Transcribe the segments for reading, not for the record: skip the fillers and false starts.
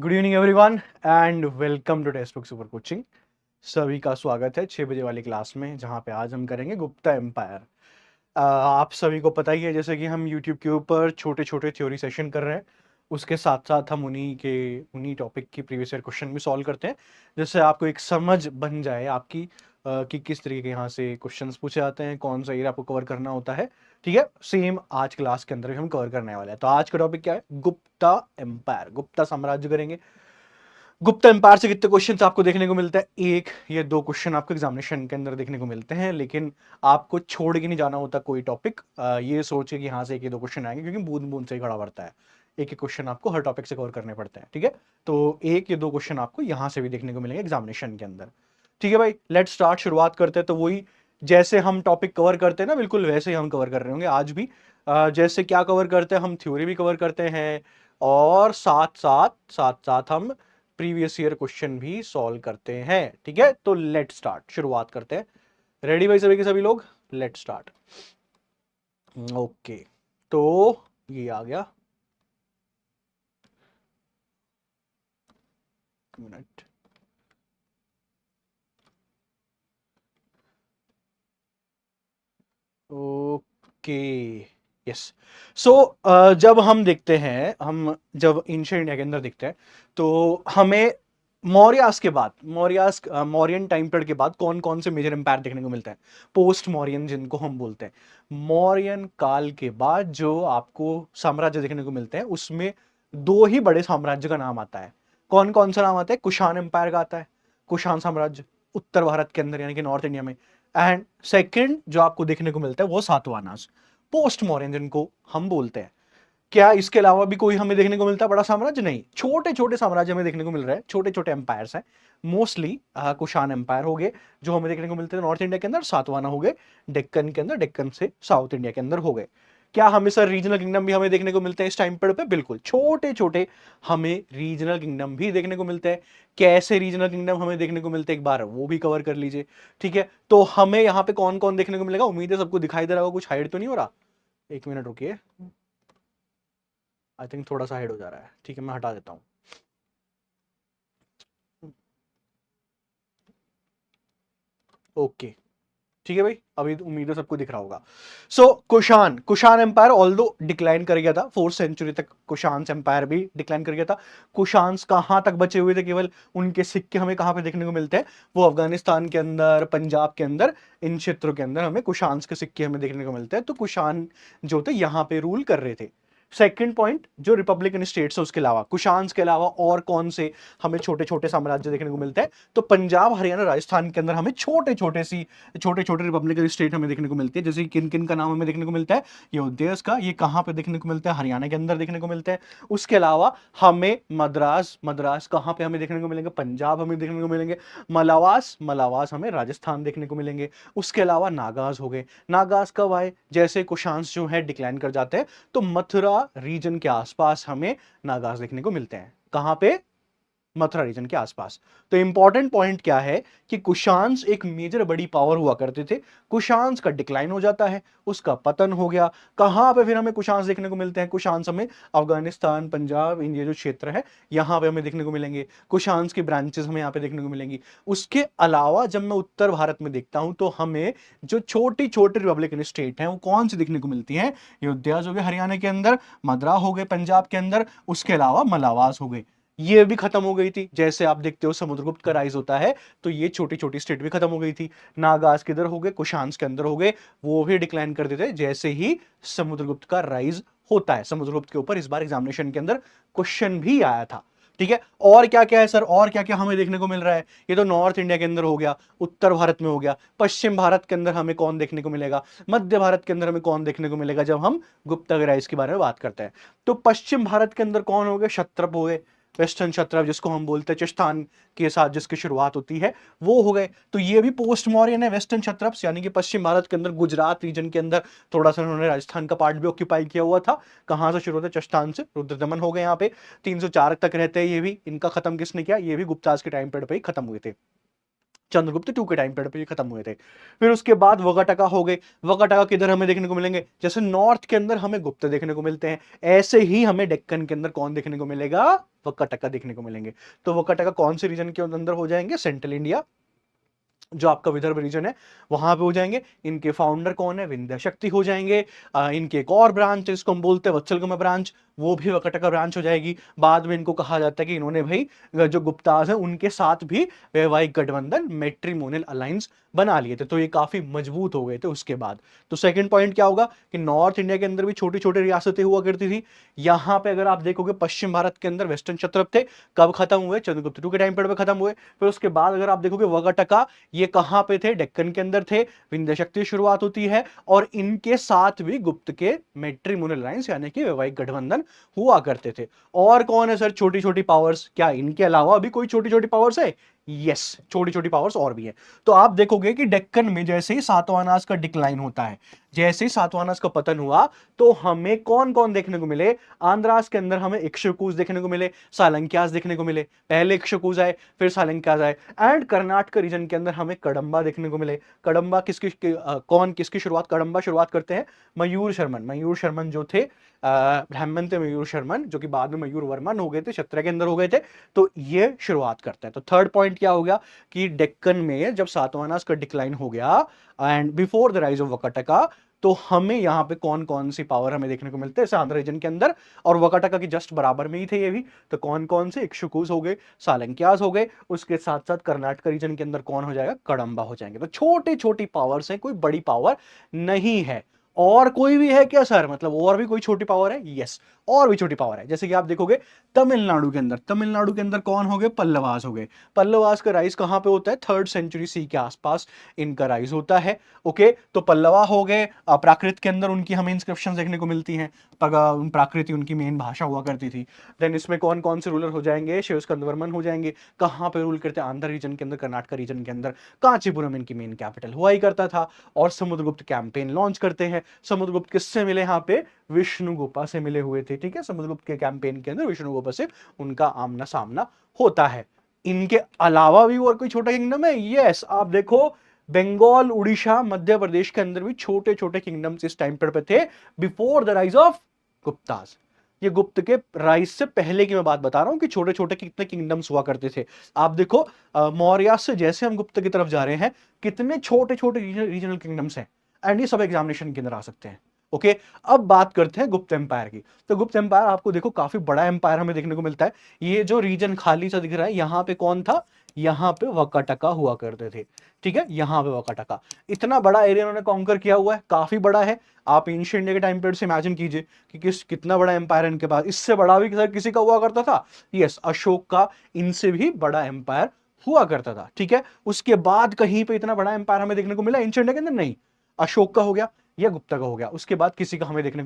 Good evening everyone and welcome to textbook super coaching. सभी का स्वागत है 6 बजे वाली क्लास में, जहां पे आज हम करेंगे गुप्ता एम्पायर। आप सभी को पता ही है, जैसे कि हम यूट्यूब के ऊपर छोटे छोटे थ्योरी सेशन कर रहे हैं, उसके साथ साथ हम उन्हीं टॉपिक की प्रीवियस ईयर क्वेश्चन भी सॉल्व करते हैं, जिससे आपको एक समझ बन जाए आपकी कि किस तरीके के यहाँ से क्वेश्चंस पूछे जाते हैं, कौन सा एरिया आपको कवर करना होता है। ठीक है, सेम आज क्लास के अंदर भी हम कवर करने वाले हैं। तो आज का टॉपिक क्या है? गुप्ता एम्पायर, गुप्ता साम्राज्य करेंगे। गुप्ता एम्पायर से कितने क्वेश्चन आपको देखने को मिलता है? एक या दो क्वेश्चन आपको एग्जामिनेशन के अंदर देखने को मिलते हैं, लेकिन आपको छोड़ के नहीं जाना होता कोई टॉपिक। ये सोच के कि यहाँ से एक या दो क्वेश्चन आएंगे, क्योंकि बूंद बूंद से ही खड़ा पड़ता है। एक एक क्वेश्चन आपको हर टॉपिक से कवर करने पड़ते हैं। ठीक है, तो एक या दो क्वेश्चन आपको यहाँ से भी देखने को मिलेंगे एग्जामिनेशन के अंदर। ठीक है भाई, लेट स्टार्ट, शुरुआत करते हैं। तो वही जैसे हम टॉपिक कवर करते हैं ना, बिल्कुल वैसे ही हम कवर कर रहे होंगे आज भी। जैसे क्या कवर करते हैं, हम थ्योरी भी कवर करते हैं और साथ साथ हम प्रीवियस ईयर क्वेश्चन भी सॉल्व करते हैं। ठीक है, तो लेट स्टार्ट, शुरुआत करते हैं। रेडी भाई सभी के सभी लोग? Let start. ओके, तो ये आ गया। मिनट। Okay, yes. सो जब हम देखते हैं, हम जब एंशिएंट इंडिया के अंदर देखते हैं, तो हमें मौर्यास के बाद, मौर्यन टाइम पीरियड के बाद कौन कौन से मेजर एम्पायर देखने को मिलता है? पोस्ट मौर्यन जिनको हम बोलते हैं। मौर्यन काल के बाद जो आपको साम्राज्य देखने को मिलते हैं, उसमें दो ही बड़े साम्राज्य का नाम आता है। कौन कौन सा नाम आता है? कुषाण एम्पायर का आता है, कुषाण साम्राज्य, उत्तर भारत के अंदर यानी कि नॉर्थ इंडिया में। एंड सेकंड जो आपको देखने को मिलता है वो सातवाहनास, पोस्ट मॉडर्न जिनको हम बोलते हैं। क्या इसके अलावा भी कोई हमें देखने को मिलता है बड़ा साम्राज्य? नहीं, छोटे छोटे साम्राज्य हमें देखने को मिल रहा है, छोटे छोटे एम्पायर्स हैं। मोस्टली कुषाण एम्पायर हो गए जो हमें देखने को मिलते हैं नॉर्थ इंडिया के अंदर, सातवाहना हो गए डेक्कन के अंदर, डेक्कन से साउथ इंडिया के अंदर हो गए। क्या हमें सर रीजनल किंगडम भी हमें देखने को मिलते हैं इस टाइम पीरियड पे? बिल्कुल, छोटे छोटे हमें रीजनल किंगडम भी देखने को मिलते हैं। कैसे रीजनल किंगडम हमें देखने को मिलते हैं, एक बार वो भी कवर कर लीजिए। ठीक है, तो हमें यहाँ पे कौन कौन देखने को मिलेगा? उम्मीद है सबको दिखाई दे रहा होगा, कुछ हाइड तो नहीं हो रहा? एक मिनट रुकिए, आई थिंक थोड़ा सा हाइड हो जा रहा है। ठीक है, मैं हटा देता हूँ। ओके, ठीक है भाई, अभी उम्मीद है सबको दिख रहा होगा। So Kushan, Kushan empire although decline कर गया था, 4th सेंचुरी तक कुषाण एम्पायर भी डिक्लाइन कर गया था। कुषाण कहां तक बचे हुए थे? केवल उनके सिक्के हमें कहां पे देखने को मिलते हैं? वो अफगानिस्तान के अंदर, पंजाब के अंदर, इन क्षेत्रों के अंदर हमें कुषाण के सिक्के हमें देखने को मिलते हैं। तो कुषाण जो थे यहां पे रूल कर रहे थे। सेकंड पॉइंट, जो रिपब्लिकन स्टेट्स है उसके अलावा, कुषाण के अलावा और कौन से हमें छोटे छोटे साम्राज्य देखने को मिलते हैं? तो पंजाब, हरियाणा, राजस्थान के अंदर हमें छोटे छोटे छोटे रिपब्लिकन स्टेट हमें देखने को मिलते हैं। जैसे किन किन का नाम हमें देखने को मिलता है? ये का, ये कहां पे देखने को मिलता है? हरियाणा के अंदर देखने को मिलता है। उसके अलावा हमें मद्रास, मद्रास कहां पे हमें देखने को मिलेंगे? पंजाब हमें देखने को मिलेंगे। मलावास, मलावास हमें राजस्थान देखने को मिलेंगे। उसके अलावा नागाज हो गए। नागाज कब आए? जैसे कुषाण जो है डिक्लाइन कर जाते हैं, तो मथुरा रीजन के आसपास हमें नागाज देखने को मिलते हैं। कहां पे? मथुरा रीजन के आसपास। तो इंपॉर्टेंट पॉइंट क्या है कि कुशांस एक मेजर बड़ी पावर हुआ करते थे। कुशांस का डिक्लाइन हो जाता है, उसका पतन हो गया। कहां पे फिर हमें कुशांस देखने को मिलते हैं? कुशांस हमें अफगानिस्तान, पंजाब, इन ये जो क्षेत्र है यहां पे हमें देखने को मिलेंगे। कुशांस की ब्रांचेस हमें यहां पे देखने को मिलेंगी। उसके अलावा जब मैं उत्तर भारत में देखता हूं, तो हमें जो छोटी छोटी रिपब्लिकन स्टेट हैं वो कौन सी देखने को मिलती हैं? अयोध्या हो गए हरियाणा के अंदर, मद्रा हो गए पंजाब के अंदर, उसके अलावा मलावास हो गए। ये भी खत्म हो गई थी। जैसे आप देखते हो समुद्रगुप्त का राइज होता है, तो ये छोटी छोटी स्टेट भी खत्म हो गई थी। नागास किधर हो गए? कुशांस के अंदर हो गए, वो भी डिक्लाइन कर देते जैसे ही समुद्रगुप्त का राइज होता है। समुद्रगुप्त के ऊपर इस बार एग्जामिनेशन के अंदर क्वेश्चन भी आया था। ठीक है, और क्या क्या है सर, और क्या क्या हमें देखने को मिल रहा है? ये तो नॉर्थ इंडिया के अंदर हो गया, उत्तर भारत में हो गया। पश्चिम भारत के अंदर हमें कौन देखने को मिलेगा? मध्य भारत के अंदर हमें कौन देखने को मिलेगा जब हम गुप्ता के राइज के बारे में बात करते हैं? तो पश्चिम भारत के अंदर कौन हो गए? क्षत्रप हो गए, वेस्टर्न क्षत्रप जिसको हम बोलते हैं, चिश्तान के साथ जिसकी शुरुआत होती है, वो हो गए। तो ये भी पोस्ट मॉर्यन है, वेस्टर्न क्षत्रप्स, यानी कि पश्चिम भारत के अंदर, गुजरात रीजन के अंदर थोड़ा सा उन्होंने राजस्थान का पार्ट भी ऑक्यूपाई किया हुआ था। कहां से शुरू होता है? चिश्तान से। रुद्रदमन हो गए यहाँ पे, 304 तक रहते हैं ये भी। इनका खत्म किसने किया? ये भी गुप्ताज के टाइम पीरियड पे ही खत्म हुए थे। चंद्रगुप्त टू के टाइम पीरियड पे ये खत्म हुए थे। फिर उसके बाद वकाटका हो गए। वकाटका किधर हमें देखने को मिलेंगे, जैसे नॉर्थ के अंदर हमें गुप्त देखने को मिलते हैं, ऐसे ही हमें डेक्कन के अंदर कौन देखने को मिलेगा, वकाटका देखने को मिलेंगे। तो वकाटका कौन से रीजन के अंदर हो जाएंगे, सेंट्रल इंडिया, जो आपका विदर्भ रीजन है वहां पे हो जाएंगे। इनके फाउंडर कौन है, विंध्य शक्ति हो जाएंगे। इनके एक और ब्रांच है, इसको हम बोलते हैं वत्सलगमा ब्रांच, वो भी वकाटका ब्रांच हो जाएगी। बाद में इनको कहा जाता है कि इन्होंने भाई जो गुप्ताज हैं उनके साथ भी वैवाहिक गठबंधन, मैट्रिमोनियल अलायंस बना लिए थे, तो ये काफी मजबूत हो गए थे उसके बाद। तो सेकंड पॉइंट क्या होगा कि नॉर्थ इंडिया के अंदर भी छोटी छोटी रियासतें हुआ करती थी। यहां पे अगर आप देखोगे पश्चिम भारत के अंदर वेस्टर्न क्षत्रप थे, कब खत्म हुए, चंद्रगुप्त टू के टाइम पीरियड पे खत्म हुए। फिर उसके बाद अगर आप देखोगे वकाटका, ये कहां पे थे, डेक्कन के अंदर थे, विंध्य शक्ति की शुरुआत होती है, और इनके साथ भी गुप्त के मैट्रिमोनियल अलायंस यानी कि वैवाहिक गठबंधन हुआ करते थे। और कौन है सर छोटी छोटी पावर्स, क्या इनके अलावा भी कोई छोटी छोटी पावर्स है, यस छोटी छोटी पावर्स और भी है। तो आप देखोगे कि डेक्कन में जैसे ही सातवाहनास का डिक्लाइन होता है, जैसे ही सातवाहनास का पतन हुआ, तो हमें कौन कौन देखने को मिले, आंध्रास के अंदर हमें इक्ष्वाकुस देखने को मिले, सालंक्यास देखने को मिले, पहले इक्ष्वाकुस आए फिर सालंक्यास आए, एंड कर्नाटक रीजन के अंदर हमें कदंबा देखने को मिले। कदंबा कौन किसकी शुरुआत, कदंबा शुरुआत करते हैं मयूर शर्मन। मयूर शर्मन जो थे ब्राह्मण थे, मयूर शर्मन, जो कि बाद में मयूर वर्मन हो गए थे, क्षत्रिय के अंदर हो गए थे। तो ये शुरुआत करता है। तो थर्ड पॉइंट क्या हो गया कि डेक्कन में जब सातवाहनास का डिक्लाइन हो गया and before the rise of Vakataka, तो हमें यहाँ पे कौन कौन सी पावर हमें देखने को मिलते हैं, जैसे आंध्र रीजन के अंदर और वकाटका की जस्ट बराबर में ही थे ये भी। तो कौन कौन से, इक्ष्वाकुस हो गए, सालंक्यास हो गए, उसके साथ साथ कर्नाटक रीजन के अंदर कौन हो जाएगा, कदंबा हो जाएंगे। तो छोटी छोटी पावर्स हैं, कोई बड़ी पावर नहीं है। और कोई भी है क्या सर, मतलब और भी कोई छोटी पावर है, यस और भी छोटी पावर है। जैसे कि आप देखोगे तमिलनाडु के अंदर, तमिलनाडु के अंदर कौन हो गए, पल्लवास हो गए। पल्लवास का राइज कहां पे होता है, 3rd सेंचुरी सी के आसपास इनका राइज होता है। ओके, तो पल्लवा हो गए। प्राकृत के अंदर उनकी हमें इंस्क्रिप्शन देखने को मिलती हैं, प्राकृति उनकी मेन भाषा हुआ करती थी। देन इसमें कौन कौन से रूलर हो जाएंगे, शिव स्कंदवर्मन हो जाएंगे। कहां पे रूल करते हैं, आंध्र रीजन के अंदर, कर्नाटक रीजन के अंदर, कांचीपुरम इनकी मेन कैपिटल हुआ ही करता था। और समुद्रगुप्त कैंपेन लॉन्च करते हैं। समुद्रगुप्त किससे मिले, यहाँ पे विष्णुगुप्ता से मिले हुए थे। ठीक है, समुद्रगुप्त के कैंपेन के अंदर विष्णुगुप्ता से उनका आमना सामना होता है। इनके अलावा भी और कोई छोटा किंगडम है, यस आप देखो बंगाल, उड़ीसा, मध्य प्रदेश के अंदर भी छोटे छोटे किंगडम्स इस टाइम पर थे before the rise of Guptas. ये गुप्त के राइज से पहले की मैं बात बता रहा हूं कि छोटे छोटे कितने किंगडम्स हुआ करते थे। आप देखो मौर्य से जैसे हम गुप्त की तरफ जा रहे हैं, कितने छोटे छोटे रीजनल किंगडम्स हैं, एंड ये सब एग्जामिनेशन के अंदर आ सकते हैं। ओके, अब बात करते हैं गुप्त एम्पायर की। तो गुप्त एम्पायर आपको देखो काफी बड़ा एम्पायर हमें देखने को मिलता है। ये जो रीजन खाली सा दिख रहा है, यहाँ पे कौन था, यहाँ पे वकाटका हुआ करते थे। ठीक है, यहाँ पे वकाटका, इतना बड़ा एरिया उन्होंने कॉन्कर किया हुआ है, काफी बड़ा है। आप एंशिएंट इंडिया के टाइम पीरियड से इमेजिन कीजिए कि कितना बड़ा एम्पायर है इनके पास। इससे बड़ा भी किसी का हुआ करता था, यस अशोक का इनसे भी बड़ा एम्पायर हुआ करता था। ठीक है, उसके बाद कहीं पे इतना बड़ा एम्पायर हमें देखने को मिला एंशिएंट इंडिया के अंदर, नहीं। अशोक का हो गया या गुप्ता का हो गया, उसके बाद किसी का हमें देखने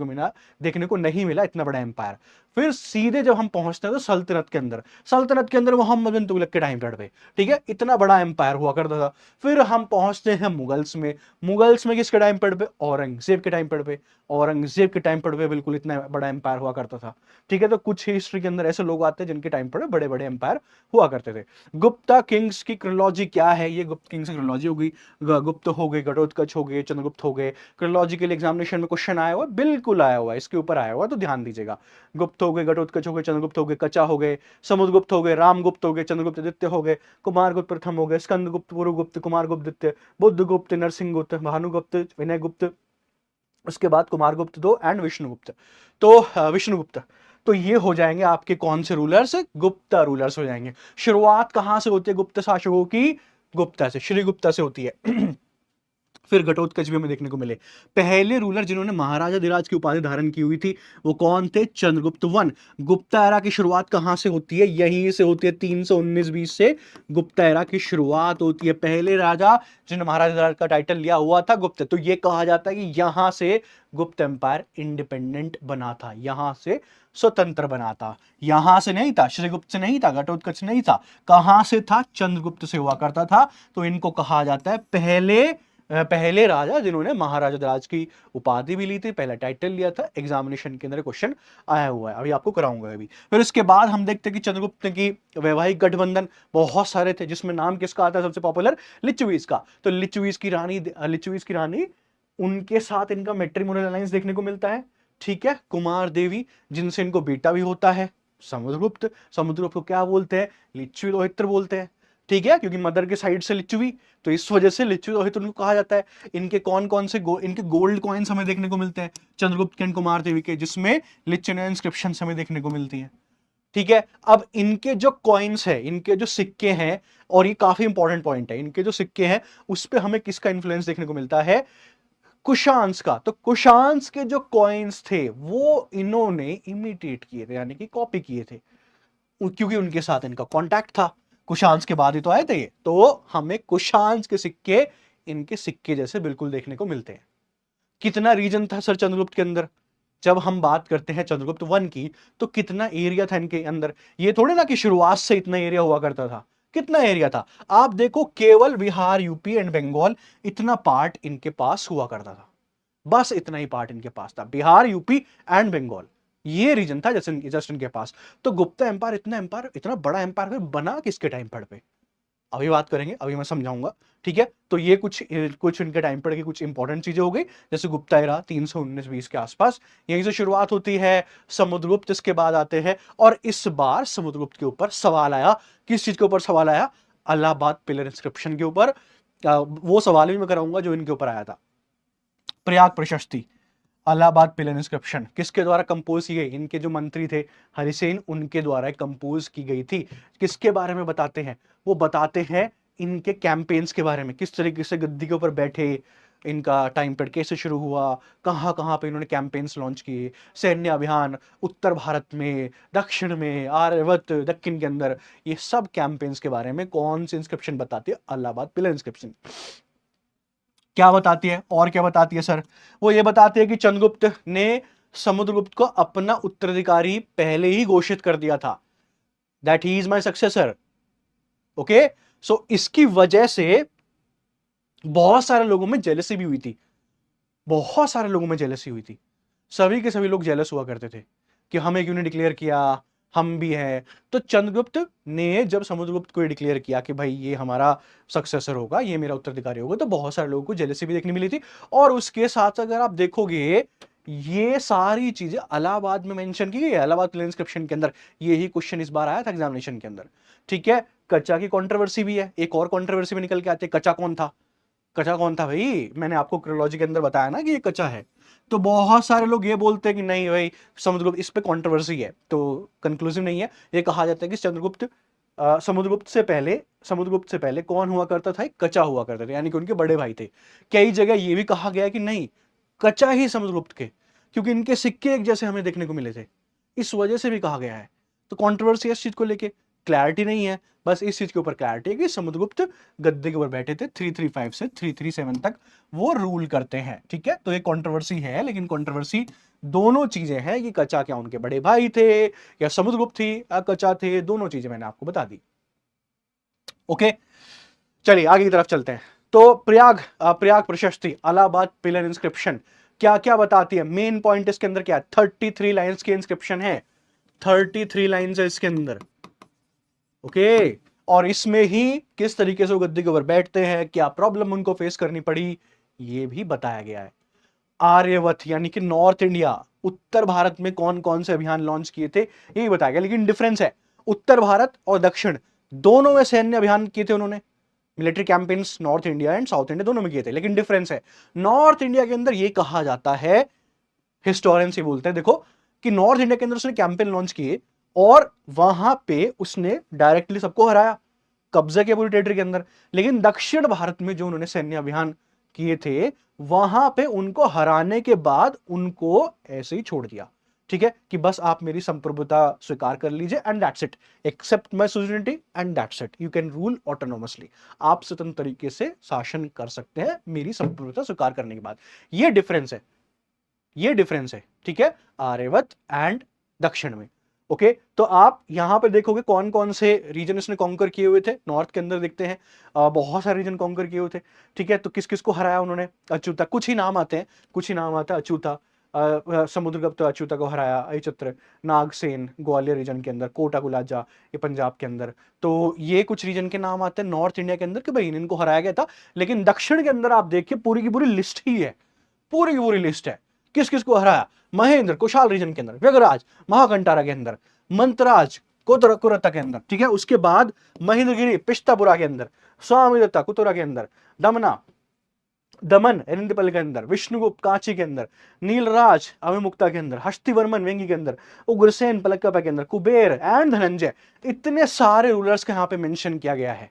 को नहीं मिला इतना बड़ा एम्पायर। फिर सीधे जब हम पहुंचते हैं तो सल्तनत के अंदर, सल्तनत के अंदर मोहम्मद बिन तुगलक के टाइम पीरियड पे, ठीक है, इतना बड़ा एम्पायर हुआ करता था। फिर हम पहुंचते हैं मुगल्स में। मुगल्स में किसके टाइम पीरियड पे, औरंगजेब के टाइम पीरियड पे। औरंगजेब के टाइम पीरियड पे बिल्कुल इतना बड़ा एम्पायर हुआ करता था। ठीक है, तो कुछ हिस्ट्री के अंदर ऐसे लोग आते हैं जिनके टाइम पीरियड बड़े बड़े एम्पायर हुआ करते थे। गुप्ता किंग्स की क्रोनोलॉजी क्या है, ये गुप्त किंग्स की क्रोनोलॉजी हो गई। गुप्त हो गए, घटोत्कच हो गए, चंद्रगुप्त हो गए। क्रोनोलॉजिकल एग्जामिनेशन में क्वेश्चन आया हुआ, बिल्कुल आया हुआ है, इसके ऊपर आया हुआ, तो ध्यान दीजिएगा। गुप्त हो गए, घटोत्कच हो गए, चंद्रगुप्त हो गए, कचा हो गए, समुद्रगुप्त हो गए, रामगुप्त हो गए, चंद्रगुप्त द्वितीय हो गए, कुमारगुप्त प्रथम हो गए, स्कंदगुप्त, पुरुगुप्त, कुमारगुप्त द्वितीय, बुद्धगुप्त, नरसिंहगुप्त, भानुगुप्त, विनयगुप्त, उसके बाद कुमारगुप्त दो एंड विष्णुगुप्त। तो विष्णुगुप्त, तो ये हो जाएंगे आपके कौन से रूलर्स, गुप्ता रूलर्स हो जाएंगे। शुरुआत कहां से होती है गुप्त शासकों की, गुप्ता से, श्री गुप्ता से होती है। फिर घटोत्कच भी हमें देखने को मिले। पहले रूलर जिन्होंने महाराजा धीराज की उपाधि धारण की हुई थी वो कौन थे, चंद्रगुप्त वन। गुप्ता एरा की शुरुआत कहां से होती है, यहीं से होती है, 319-20 से गुप्ता एरा की शुरुआत होती है। पहले राजा जिन्होंने महाराजा धीराज का टाइटल लिया हुआ था गुप्त, तो ये कहा जाता है कि यहां से गुप्त एम्पायर इंडिपेंडेंट बना था, यहां से स्वतंत्र बना था, यहां से नहीं था, श्रीगुप्त से नहीं था, घटोत्कच नहीं था, कहां से था, चंद्रगुप्त से हुआ करता था। तो इनको कहा जाता है पहले पहले राजा जिन्होंने महाराजा राज की उपाधि भी ली थी, पहला टाइटल लिया था। एग्जामिनेशन के अंदर क्वेश्चन आया हुआ है, अभी आपको कराऊंगा अभी। फिर उसके बाद हम देखते हैं कि चंद्रगुप्त की वैवाहिक गठबंधन बहुत सारे थे, जिसमें नाम किसका आता है सबसे पॉपुलर? लिच्छवीज का। तो लिच्छवीज की रानी उनके साथ इनका मैट्रिमोनियल अलायंस देखने को मिलता है, ठीक है। कुमार देवी, जिनसे इनको बेटा भी होता है, समुद्रगुप्त। समुद्रगुप्त को क्या बोलते हैं? लिच्छवी लोहित्र बोलते हैं, ठीक है, क्योंकि मदर के साइड से लिच्छवी, तो इस वजह से लिच्छवी लोहित्र उनको कहा जाता है। इनके कौन कौन से इनके गोल्ड कॉइन्स हमें देखने को मिलते हैं चंद्रगुप्त के एंड कुमार देवी के, जिसमें लिच्छवी इंस्क्रिप्शन हमें देखने को मिलती हैं, ठीक है। अब इनके जो कॉइन्स है, इनके जो सिक्के हैं, और ये काफी इंपॉर्टेंट पॉइंट है, इनके जो सिक्के हैं उस पर हमें किसका इंफ्लुएंस देखने को मिलता है? कुशांस का। तो कुशांस के जो कॉइन्स थे वो इन्होंने इमिटेट किए थे, यानी कि कॉपी किए थे, क्योंकि उनके साथ इनका कांटेक्ट था। कुशांस के बाद ही तो आए थे ये, तो हमें कुशांस के सिक्के इनके सिक्के जैसे बिल्कुल देखने को मिलते हैं। कितना रीजन था सर चंद्रगुप्त के अंदर? जब हम बात करते हैं चंद्रगुप्त वन की, तो कितना एरिया था इनके अंदर? ये थोड़े ना कि शुरुआत से इतना एरिया हुआ करता था, कितना एरिया था आप देखो, केवल बिहार, यूपी एंड बंगाल, इतना पार्ट इनके पास हुआ करता था, बस इतना ही पार्ट इनके पास था, बिहार, यूपी एंड बंगाल, ये रीजन था जस्ट इनके पास। तो गुप्ता एम्पायर, इतना बड़ा एम्पायर फिर बना किसके टाइम पर पे? अभी बात करेंगे, अभी मैं समझाऊंगा, ठीक है। तो ये कुछ कुछ इनके टाइम पर की कुछ इंपॉर्टेंट चीजें हो गई, जैसे गुप्ता एरा 319-20 के आसपास, यहीं से शुरुआत होती है। समुद्रगुप्त इसके बाद आते हैं, और इस बार समुद्रगुप्त के ऊपर सवाल आया। किस चीज के ऊपर सवाल आया? अलाहाबाद पिलर इंस्क्रिप्शन के ऊपर। वो सवाल भी मैं कराऊंगा जो इनके ऊपर आया था। प्रयाग प्रशस्ति, अलाहाबाद पिलर इंस्क्रिप्शन किसके द्वारा कंपोज की गई? इनके जो मंत्री थे हरिसेन, उनके द्वारा कंपोज की गई थी। किसके बारे में बताते हैं? वो बताते हैं इनके कैंपेन्स के बारे में, किस तरीके से गद्दी के ऊपर बैठे, इनका टाइम पीरियड कैसे शुरू हुआ, कहां कहां पे इन्होंने कैंपेन्स लॉन्च किए, सैन्य अभियान उत्तर भारत में, दक्षिण में, आर्यवत दक्षिण के अंदर, ये सब कैंपेन्स के बारे में कौन सी इंस्क्रिप्शन बताती है? Allahabad pillar inscription. क्या बताती है? और क्या बताती है सर? वो ये बताती है कि चंद्रगुप्त ने समुद्रगुप्त को अपना उत्तराधिकारी पहले ही घोषित कर दिया था, that he is my successor. Okay, so इसकी वजह से बहुत सारे लोगों में जेलसी भी हुई थी, बहुत सारे लोगों में जेलसी हुई थी, सभी के सभी लोग जेलस हुआ करते थे कि हमें क्यों नहीं डिक्लेयर किया, हम भी हैं। तो चंद्रगुप्त ने जब समुद्रगुप्त को डिक्लेयर किया कि भाई ये हमारा सक्सेसर होगा, ये मेरा उत्तराधिकारी होगा, तो बहुत सारे लोगों को जेलसी भी देखने मिली थी। और उसके साथ अगर आप देखोगे, ये सारी चीजें इलाहाबाद में मेंशन की गई है, इलाहाबाद प्लेन इंस्क्रिप्शन के अंदर। यही क्वेश्चन इस बार आया था एग्जामिनेशन के अंदर, ठीक है। कचा की कंट्रोवर्सी भी है, एक और कंट्रोवर्सी में निकल के आते हैं, कचा कौन था? कचा कौन था भाई? मैंने आपको क्रोलॉजी के अंदर बताया ना कि ये कचा है। तो बहुत सारे लोग ये बोलते हैं कि नहीं भाई समुद्रगुप्त, इस पे कंट्रोवर्सी है, तो कंक्लूसिव नहीं है। ये कहा जाता है कि चंद्रगुप्त समुद्रगुप्त से पहले कौन हुआ करता था? कचा हुआ करता था, यानी कि उनके बड़े भाई थे। कई जगह ये भी कहा गया कि नहीं, कचा ही समुद्रगुप्त के, क्योंकि इनके सिक्के एक जैसे हमें देखने को मिले थे, इस वजह से भी कहा गया है। तो कंट्रोवर्सी इस चीज को लेके, क्लैरिटी नहीं है, बस इस चीज के ऊपर क्लैरिटी है कि समुद्रगुप्त गद्दे के ऊपर बैठे थे 335 से 337 तक वो रूल करते हैं, ठीक है। तो ये कंट्रोवर्सी है, लेकिन कंट्रोवर्सी दोनों चीजें हैं कि कचा क्या उनके बड़े भाई थे या समुद्रगुप्त थी कचा थे, दोनों चीजें मैंने आपको बता दी। ओके, चलिए आगे की तरफ चलते हैं। तो प्रयाग प्रशस्ति, इलाहाबाद पिलर इंस्क्रिप्शन क्या क्या बताती है? मेन पॉइंट इसके अंदर क्या है? 33 लाइंस की इंस्क्रिप्शन है, 33 लाइंस है इसके अंदर, ओके। और इसमें ही किस तरीके से वो गद्दी के ऊपर बैठते हैं, क्या प्रॉब्लम उनको फेस करनी पड़ी, ये भी बताया गया है। आर्यवत यानी कि नॉर्थ इंडिया, उत्तर भारत में कौन कौन से अभियान लॉन्च किए थे, यही बताया गया। लेकिन डिफरेंस है, उत्तर भारत और दक्षिण दोनों में सैन्य अभियान किए थे उन्होंने, military campaigns north India and south India दोनों में किए थे। लेकिन डिफरेंस है, नॉर्थ इंडिया के अंदर ये कहा जाता है, हिस्टोरियंस ये बोलते हैं देखो, कि नॉर्थ इंडिया के अंदर उसने कैंपेन लॉन्च किए और वहां पे उसने डायरेक्टली सबको हराया, कब्जा किया पूरी टेरिटरी के अंदर। लेकिन दक्षिण भारत में जो उन्होंने सैन्य अभियान किए थे, वहां पे उनको हराने के बाद उनको ऐसे ही छोड़ दिया, ठीक है, कि बस आप मेरी संप्रभुता स्वीकार कर लीजिए and that's it, accept my sovereignty and that's it, you can rule autonomously, आप स्वतंत्र तरीके से शासन कर सकते हैं मेरी संप्रभुता स्वीकार करने के बाद। ये डिफरेंस है, ये डिफरेंस है, ठीक है, आर्यवत एंड दक्षिण में। ओके, तो आप यहां पे देखोगे कौन कौन से रीजन इसने कॉन्कर किए हुए थे। नॉर्थ के अंदर देखते हैं बहुत सारे रीजन कॉन्कर किए हुए थे। ठीक है, तो किस किस को हराया उन्होंने? अच्युता, कुछ ही नाम आते हैं, कुछ ही नाम आता है। अच्युता, समुद्रगुप्त अच्युता को हराया, अयचित्र, नागसेन ग्वालियर रीजन के अंदर, कोटा गुलाजा ये पंजाब के अंदर। तो ये कुछ रीजन के नाम आते हैं नॉर्थ इंडिया के अंदर कि भाई इनको हराया गया था। लेकिन दक्षिण के अंदर आप देखिए पूरी की पूरी लिस्ट ही है, पूरी की पूरी लिस्ट है किस किस को हराया। महेंद्र कुशाल रीजन के अंदर, व्यगराज महाकंटारा के अंदर, मंतराज कुरता के अंदर, ठीक है। उसके बाद महेंद्रगिरी पिश्तापुरा के अंदर, स्वामी दत्ता कुतुरा के अंदर, दमना दमन एरिंदपल के अंदर, विष्णुगुप्त कांची के अंदर, नीलराज अभिमुक्ता के अंदर, हस्तिवर्मन वेंगी के अंदर, उग्रसेन पलक्कपा के अंदर, कुबेर एंड धनंजय। इतने सारे रूलर्स का यहाँ पे मेंशन किया गया है,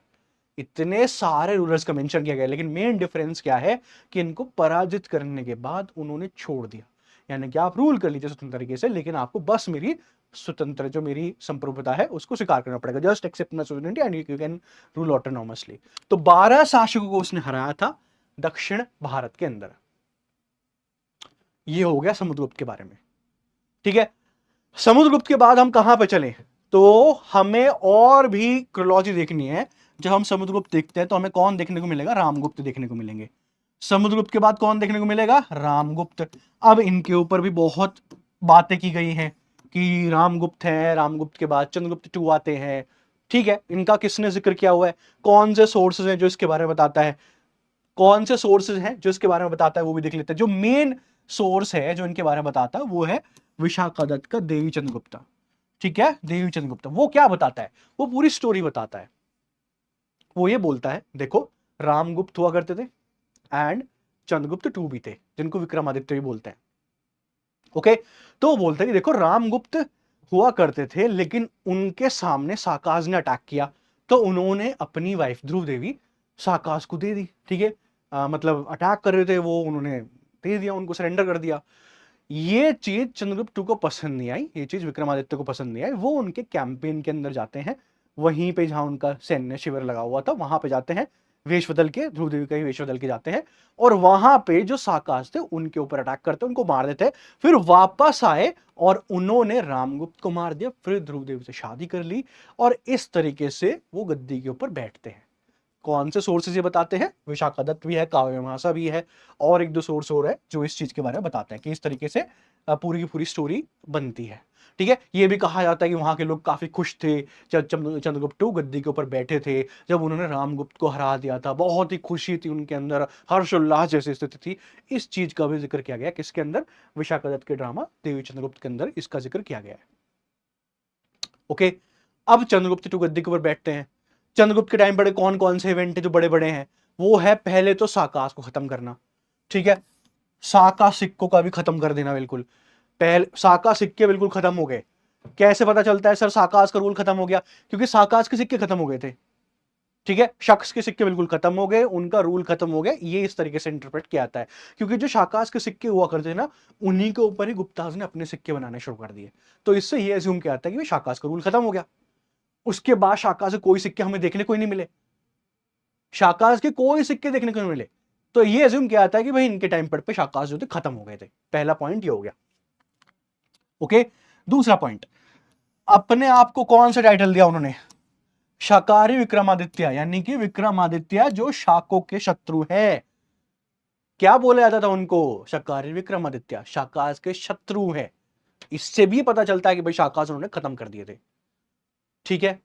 इतने सारे रूलर्स का मेंशन किया गया। लेकिन मेन डिफरेंस क्या है कि इनको पराजित करने के बाद उन्होंने छोड़ दिया। यानी कि आप रूल कर लीजिए स्वतंत्र तरीके से, लेकिन आपको बस मेरी स्वतंत्र जो मेरी संप्रभुता है उसको स्वीकार करना पड़ेगा। Just accept my sovereignty and you can rule autonomously. तो 12 शासकों को उसने हराया था दक्षिण भारत के अंदर। ये हो गया समुद्रगुप्त के बारे में, ठीक है। समुद्रगुप्त के बाद हम कहां पे चले? तो हमें और भी क्रोलॉजी देखनी है। जब हम समुद्रगुप्त देखते हैं तो हमें कौन देखने को मिलेगा? रामगुप्त देखने को मिलेंगे। समुद्रगुप्त के बाद कौन देखने को मिलेगा? रामगुप्त। अब इनके ऊपर भी बहुत बातें की गई हैं कि रामगुप्त है, रामगुप्त के बाद चंद्रगुप्त टू आते हैं। ठीक है, इनका किसने जिक्र किया हुआ है? कौन से सोर्सेज हैं जो इसके बारे में बताता है? कौन से सोर्सेज हैं जो इसके बारे में बताता है वो भी देख लेते हैं। जो मेन सोर्स है जो इनके बारे में बताता है वो है विशाखादत्त का देवी चंद्रगुप्ता। ठीक है, देवी चंद्रगुप्ता वो क्या बताता है? वो पूरी स्टोरी बताता है। वो ये बोलता है देखो, रामगुप्त हुआ करते थे एंड चंद्रगुप्त टू भी थे, जिनको विक्रमादित्य भी बोलते हैं। ओके, तो वो बोलता है कि देखो रामगुप्त हुआ करते थे, लेकिन उनके सामने साकाज ने अटैक किया, तो उन्होंने अपनी वाइफ ध्रुव देवी साकाज को दे दी। ठीक है, मतलब अटैक कर रहे थे वो, उन्होंने दे दिया, उनको सरेंडर कर दिया। ये चीज चंद्रगुप्त टू को पसंद नहीं आई, ये चीज विक्रमादित्य को पसंद नहीं आई। वो उनके कैंपेन के अंदर जाते हैं, वहीं पे जहां उनका सैन्य शिविर लगा हुआ था वहां पे जाते हैं, वेश बदल के, ध्रुव देवी का ही वेश बदल के जाते हैं, और वहां पे जो साकाज थे उनके ऊपर अटैक करते, उनको मार देते। फिर वापस आए और उन्होंने रामगुप्त को मार दिया, फिर ध्रुव देवी से शादी कर ली, और इस तरीके से वो गद्दी के ऊपर बैठते हैं। कौन से सोर्सेज ये बताते हैं? विशाखादत्त भी है, काव्यमीमांसा भी है, और एक दो सोर्स और है जो इस चीज के बारे में बताते हैं कि इस तरीके से पूरी की पूरी स्टोरी बनती है। ठीक है, ये भी कहा जाता है कि वहां के लोग काफी खुश थे जब चंद्रगुप्त टू गद्दी के ऊपर बैठे थे, जब उन्होंने रामगुप्त को हरा दिया था, बहुत ही खुशी थी उनके अंदर, हर्षोल्लास जैसी स्थिति थी। इस चीज का भी जिक्र किया गया किसके अंदर? विशाखादत्त के ड्रामा देवी चंद्रगुप्त के अंदर इसका जिक्र किया गया है। ओके, अब चंद्रगुप्त टू गद्दी के ऊपर बैठते हैं। चंद्रगुप्त के टाइम बड़े कौन कौन से इवेंट है जो बड़े बड़े हैं? वो है पहले तो साकास को खत्म करना। ठीक है, साका सिक्कों का भी खत्म कर देना बिल्कुल। पहले साका सिक्के बिल्कुल खत्म हो गए। कैसे पता चलता है सर साकास का रूल खत्म हो गया? क्योंकि साकास के सिक्के खत्म हो गए थे। ठीक है, शख्स के सिक्के बिल्कुल खत्म हो गए, उनका रूल खत्म हो गया, ये इस तरीके से इंटरप्रेट किया जाता है। क्योंकि जो शाकास के सिक्के हुआ करते थे ना, उन्हीं के ऊपर ही गुप्ताज ने अपने सिक्के बनाने शुरू कर दिए। तो इससे ये एज्यूम किया जाता है कि शाकास का रूल खत्म हो गया। उसके बाद शाकास से कोई सिक्के हमें देखने को ही नहीं मिले, शाकास के कोई सिक्के देखने को नहीं मिले। तो ये एज्यूम किया जाता है कि भाई इनके टाइम पर पे शाकास जो थे खत्म हो गए थे। पहला पॉइंट ये हो गया। ओके, दूसरा पॉइंट, अपने आप को कौन सा टाइटल दिया उन्होंने? शाकाहारी विक्रमादित्य, यानी कि विक्रमादित्य जो शाकों के शत्रु है। क्या बोला जाता था उनको? शाकाहारी विक्रमादित्य, शाकास के शत्रु है। इससे भी पता चलता है कि भाई शाकास उन्होंने खत्म कर दिए थे। ठीक है,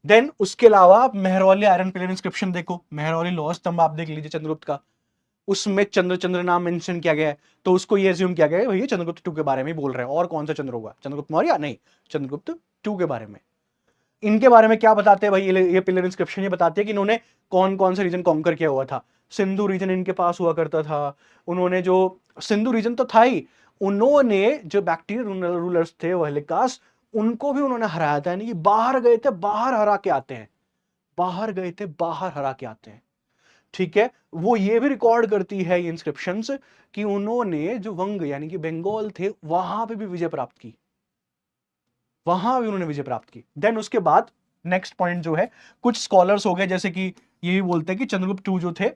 देन उसके अलावा आप मेहरौली आयरन पिलर इंस्क्रिप्शन देखो, मेहरौली लौह स्तंभ आप देख लीजिए चंद्रगुप्त का, उसमें चंद्र नाम मेंशन किया गया है। तो उसको ये अज्यूम किया गया है भैया चंद्रगुप्त टू के बारे में बोल रहे हैं। और कौन सा चंद्र होगा? चंद्रगुप्त मौर्य नहीं, चंद्रगुप्त टू के बारे में। इनके बारे में क्या बताते हैं भाई? ये पिलर इंस्क्रिप्शन ये बताते हैं कि इन्होंने कौन कौन से रीजन कॉन्कर किया हुआ था। सिंधु रीजन इनके पास हुआ करता था। उन्होंने जो सिंधु रीजन तो था ही, उन्होंने जो बैक्टीरियन रूलर्स थे वहलिकास, उनको भी उन्होंने हराया था। यानी कि बाहर गए थे, बाहर हरा के आते हैं, बाहर गए थे, बाहर हरा के आते हैं। ठीक है, वो ये भी रिकॉर्ड करती है ये इंस्क्रिप्शंस कि उन्होंने जो वंग यानी कि बंगाल थे वहां पे भी विजय प्राप्त की, वहां भी उन्होंने विजय प्राप्त की। देन उसके बाद नेक्स्ट पॉइंट जो है, कुछ स्कॉलर्स हो गए जैसे कि ये भी बोलते हैं कि चंद्रगुप्त टू जो थे,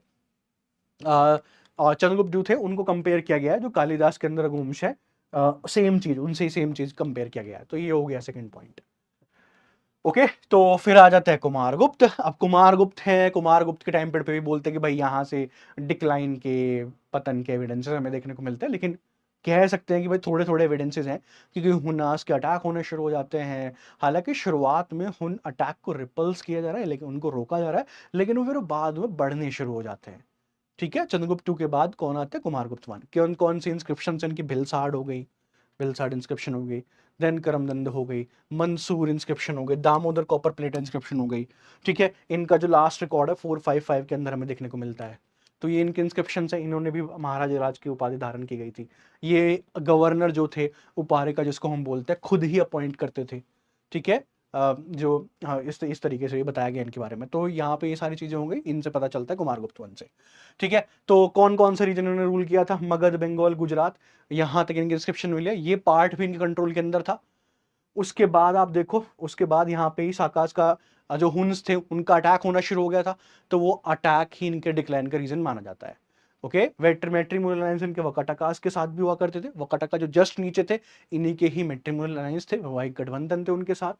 चंद्रगुप्त टू थे, उनको कंपेयर किया गया है जो कालिदास के अंदर रघुवंश है सेम चीज, उनसे सेम चीज कंपेयर किया गया है। तो ये हो गया सेकंड पॉइंट। ओके, तो फिर आ जाता है कुमारगुप्त। अब कुमारगुप्त है, कुमारगुप्त के टाइम पे भी बोलते हैं कि भाई यहाँ से डिक्लाइन के, पतन के एविडेंसेस हमें देखने को मिलते हैं, लेकिन कह सकते हैं कि भाई थोड़े थोड़े एविडेंसेस हैं, क्योंकि हुनास के अटैक होने शुरू हो जाते हैं। हालांकि शुरुआत में हुन अटैक को रिपल्स किया जा रहा है, लेकिन उनको रोका जा रहा है, लेकिन वो फिर बाद में बढ़ने शुरू हो जाते हैं। ठीक है, चंद्रगुप्त टू के बाद कौन आते हैं? कुमारगुप्त वन। कौन कौन सी इंस्क्रिप्शन इनकी? भिलसाड़ हो गई, भिलसाड़ इंस्क्रिप्शन हो गई, देन करमदंद हो गई, मंसूर इंस्क्रिप्शन हो गई, दामोदर कॉपर प्लेट इंस्क्रिप्शन हो गई। ठीक है, इनका जो लास्ट रिकॉर्ड है 455 के अंदर हमें देखने को मिलता है। तो ये इनके इंस्क्रिप्शन है, इन्होंने भी महाराज राज की उपाधि धारण की गई थी। ये गवर्नर जो थे उपारिका जिसको हम बोलते हैं, खुद ही अपॉइंट करते थे। ठीक है, जो इस तरीके से ये बताया गया इनके बारे में। तो यहाँ पे ये सारी चीजें हो गई, इनसे पता चलता है कुमारगुप्त वन से। ठीक है, तो कौन कौन से रीजन इन्होंने रूल किया था? मगध, बंगाल, गुजरात, यहां तक इनके डिस्क्रिप्शन मिली है। ये पार्ट भी इनके कंट्रोल के अंदर था। उसके बाद आप देखो, उसके बाद यहाँ पे ही साकाज का जो हुन्स थे उनका अटैक होना शुरू हो गया था। तो वो अटैक ही इनके डिक्लाइन का रीजन माना जाता है। ओके, मैट्रिमोनियल अलायंस इनके वकाटकास के साथ भी हुआ करते थे। वकाटका जो जस्ट नीचे थे, इन्हीं के ही मैट्रिमोनियल अलायंस थे, वैवाहिक गठबंधन थे उनके साथ।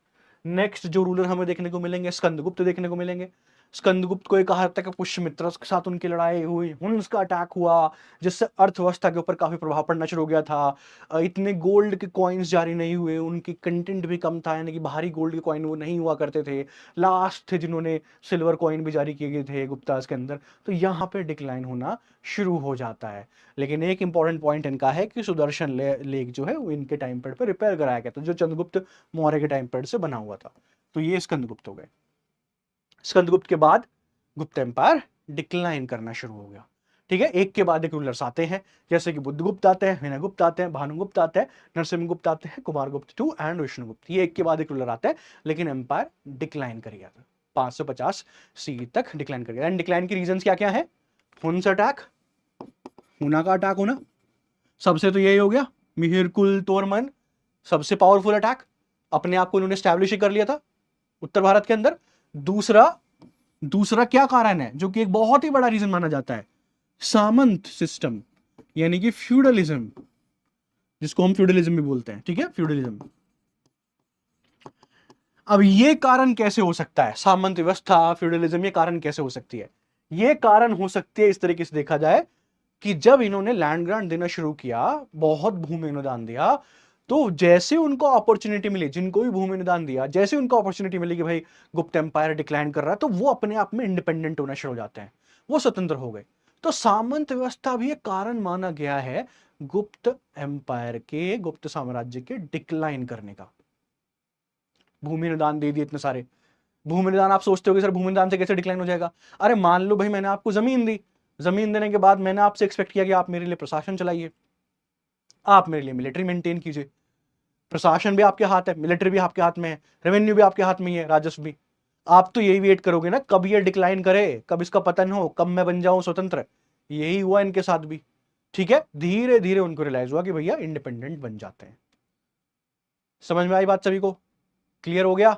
नेक्स्ट जो रूलर हमें देखने को मिलेंगे, स्कंदगुप्त देखने को मिलेंगे। स्कंदगुप्त को कहा जाता है कि पुष्यमित्र के साथ उनकी लड़ाई हुई, हुन्स का अटैक हुआ, जिससे अर्थव्यवस्था के ऊपर काफी प्रभाव पड़ना शुरू हो गया था। इतने गोल्ड के कॉइन्स जारी नहीं हुए, उनकी कंटेंट भी कम था, यानी कि भारी गोल्ड के कॉइन वो नहीं हुआ करते थे। लास्ट थे जिन्होंने सिल्वर कॉइन भी जारी किए गए थे गुप्तास के अंदर। तो यहाँ पे डिक्लाइन होना शुरू हो जाता है। लेकिन एक इंपॉर्टेंट पॉइंट इनका है कि सुदर्शन लेक जो है वो इनके टाइम पीरियड पर रिपेयर कराया गया था, जो चंद्रगुप्त मौर्य के टाइम पीरियड से बना हुआ था। तो ये स्कंदगुप्त हो गए। स्कंदगुप्त के बाद गुप्त एम्पायर डिक्लाइन करना शुरू हो गया। ठीक है, एक के बाद एक रूलर्स आते हैं, जैसे कि बुद्धगुप्त आते हैं, विनयगुप्त आते हैं, भानुगुप्त आते हैं, नरसिंहगुप्त आते हैं, कुमारगुप्त टू एंड विष्णुगुप्त। ये एक के बाद एक रूलर आते हैं, लेकिन एम्पायर डिक्लाइन कर गया था। 550 सी तक डिक्लाइन कर गया। एंड डिक्लाइन की रीजंस क्या क्या है? हुन्स अटैक, हुना का अटैक होना सबसे, तो यही हो गया। मिहिरकुल तोरमन, सबसे पावरफुल अटैक, अपने आप को इन्होंने स्टैब्लिश कर लिया था उत्तर भारत के अंदर। दूसरा दूसरा क्या कारण है जो कि एक बहुत ही बड़ा रीजन माना जाता है? सामंत सिस्टम, यानी कि फ्यूडलिज्म, जिसको हम फ्यूडलिज्म भी बोलते हैं। ठीक है, फ्यूडलिज्म। अब ये कारण कैसे हो सकता है? सामंत व्यवस्था, फ्यूडलिज्म, ये कारण कैसे हो सकती है? ये कारण हो सकती है इस तरीके से देखा जाए कि जब इन्होंने लैंड ग्रांट देना शुरू किया, बहुत भूमि अनुदान दिया, तो जैसे उनको अपॉर्चुनिटी मिली, जिनको भी भूमि अनुदान दिया, जैसे उनको अपॉर्चुनिटी मिली कि भाई गुप्त एम्पायर डिक्लाइन कर रहा है, तो वो अपने आप में इंडिपेंडेंट होना शुरू हो जाते हैं, वो स्वतंत्र हो गए। तो सामंत व्यवस्था भी एक कारण माना गया है गुप्त एम्पायर के, गुप्त साम्राज्य के डिक्लाइन करने का। भूमि अनुदान दे दिए इतने सारे। भूमि अनुदान, आप सोचते हो कि सर भूमि अनुदान से कैसे डिक्लाइन हो जाएगा? अरे मान लो भाई मैंने आपको जमीन दी, जमीन देने के बाद मैंने आपसे एक्सपेक्ट किया कि आप मेरे लिए प्रशासन चलाइए, आप मेरे लिए मिलिट्री मेंटेन कीजिए। प्रशासन भी आपके हाथ है, मिलिट्री भी आपके हाथ में है, रेवेन्यू भी आपके हाथ में ही है, राजस्व भी। आप तो यही वेट करोगे ना कब ये डिक्लाइन करे, कब इसका पतन हो, कब मैं बन जाऊं स्वतंत्र। यही हुआ इनके साथ भी। ठीक है, धीरे धीरे उनको रियलाइज हुआ कि भैया इंडिपेंडेंट बन जाते हैं। समझ में आई बात सभी को? क्लियर हो गया?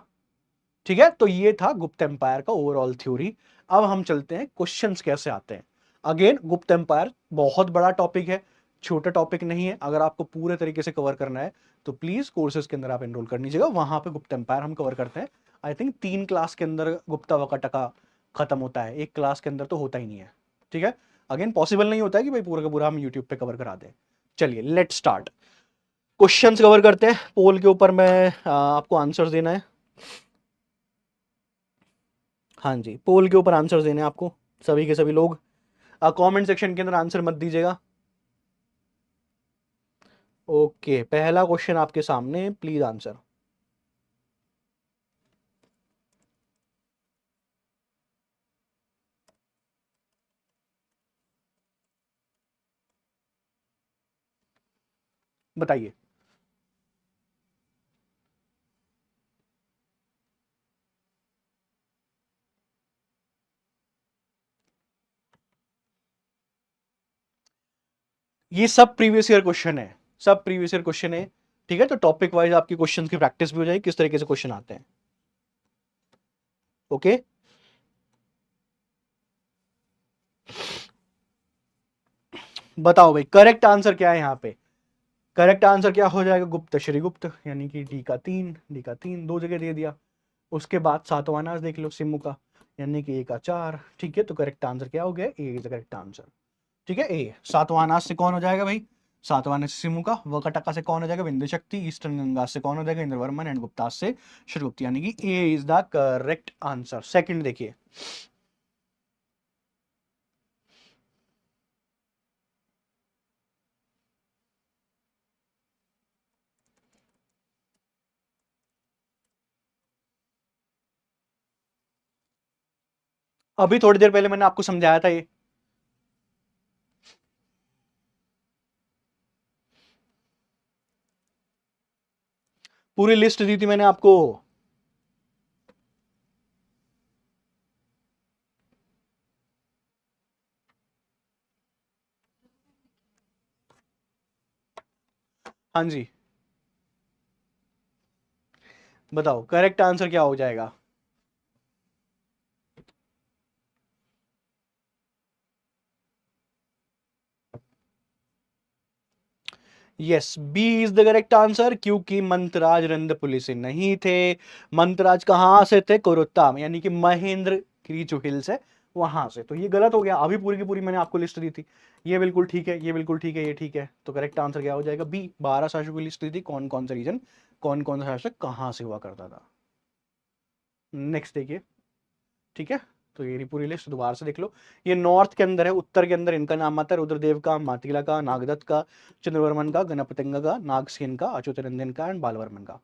ठीक है, तो ये था गुप्त एम्पायर का ओवरऑल थ्योरी। अब हम चलते हैं क्वेश्चंस कैसे आते हैं। अगेन गुप्त एम्पायर बहुत बड़ा टॉपिक है, छोटा टॉपिक नहीं है। अगर आपको पूरे तरीके से कवर करना है तो प्लीज कोर्सेज के अंदर आप एनरोल कर लीजिएगा, वहां पे गुप्त एम्पायर हम कवर करते हैं। आई थिंक 3 क्लास के अंदर गुप्ता वकाटका खत्म होता है, एक क्लास के अंदर तो होता ही नहीं है। ठीक है, अगेन पॉसिबल नहीं होता है कि भाई पूरा का पूरा हम यूट्यूब पे कवर करा दें। चलिए लेट स्टार्ट, क्वेश्चंस कवर करते हैं। पोल के ऊपर मैं आपको आंसर्स देना है। हाँ जी, पोल के ऊपर आंसर देने आपको, सभी के सभी लोग। कमेंट सेक्शन के अंदर आंसर मत दीजिएगा। ओके, पहला क्वेश्चन आपके सामने, प्लीज आंसर। बताइए। ये सब प्रीवियस ईयर क्वेश्चन है, सब प्रीवियस ईयर क्वेश्चन है। ठीक है, तो टॉपिक वाइज आपकी क्वेश्चंस की प्रैक्टिस भी हो जाएगी, किस तरीके से क्वेश्चन आते हैं। ओके, बताओ भाई करेक्ट आंसर क्या है यहाँ पे? करेक्ट आंसर क्या हो जाएगा? गुप्त श्रीगुप्त, यानी कि डी का तीन दो जगह दे दिया। उसके बाद सातवां नाच देख लो सिमू का, यानी कि A का 4। ठीक है, तो करेक्ट आंसर क्या हो गया? ए इज द करेक्ट आंसर। ठीक है, ए। सातवां नाच से कौन हो जाएगा भाई? सातवां नाच सिमू का। वकटका से कौन हो जाएगा? बिंदु शक्ति। ईस्टर्न गंगा से कौन हो जाएगा? इंद्रवर्मन। एंड गुप्ता से श्रीगुप्त, यानी कि A is the correct answer. Second देखिए, अभी थोड़ी देर पहले मैंने आपको समझाया था ये। पूरी लिस्ट दी थी मैंने आपको। हाँ जी, बताओ करेक्ट आंसर क्या हो जाएगा? Yes, B is the correct answer, क्योंकि मंतराज रंदपुली से नहीं थे। मंतराज कहां से थे? कोरुत्ताम, यानी कि महेंद्रगिरी जो हिल्स है वहां से। तो ये गलत हो गया। अभी पूरी की पूरी मैंने आपको लिस्ट दी थी। ये बिल्कुल ठीक है, ये बिल्कुल ठीक है, ये ठीक है। तो करेक्ट आंसर क्या हो जाएगा? बी। 12 शासकों की लिस्ट दी थी, कौन कौन सा रीजन, कौन कौन सा शासक कहां से हुआ करता था। नेक्स्ट देखिए। ठीक है, तो ये पूरी लिस्ट दोबारा से देख लो। ये नॉर्थ के अंदर है। उत्तर के अंदर इनका नाम आता है रुद्रदेव का, मातिला का, नागदत्त का, चंद्रवर्मन का, गणपतंगा का, नागसेन का, अच्युतनंदन का एंड बालवर्मन का।